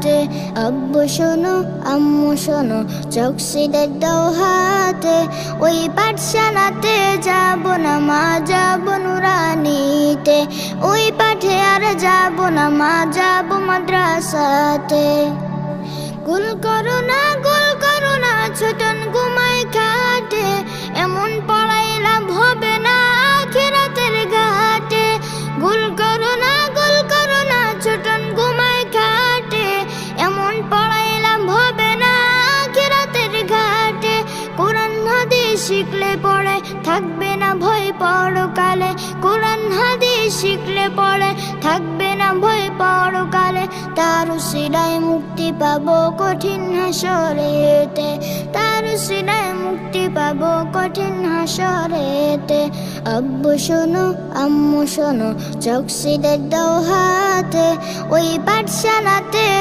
হাতে। আব্বু শোনো আম্মু শোনো চকসিদের দাও হাতে। ওই পাঠশালাতে যাব না মা, যাব নুরানিতে। ওই পাঠে আর যাব না মা, যাব মাদ্রাসাতে। গুল করো না ছোটন ঘুমায় খাটে। এমন পড়াই লাভ হবে না আখিরাতের ঘাটে। গুল করো না ছোটন ঘুমায় খাটে। এমন পড়াই লাভ হবে না আখিরাতের ঘাটে। কোরআন হাদিস শিখলে পড়ে থাকবে না ভয় পরকালে। কোরআন হাদিস শিখলে পড়ে থাকবে না ভয় পরকালে। তার উসিলায় মুক্তি পাবো কঠিন হাসরেতে। তার উসিলায় মুক্তি পাবো কঠিন হাসরেতে। আব্বু শোনো আম্মু শোনো চকসিদের দাও হাতে। ওই পাঠশালাতে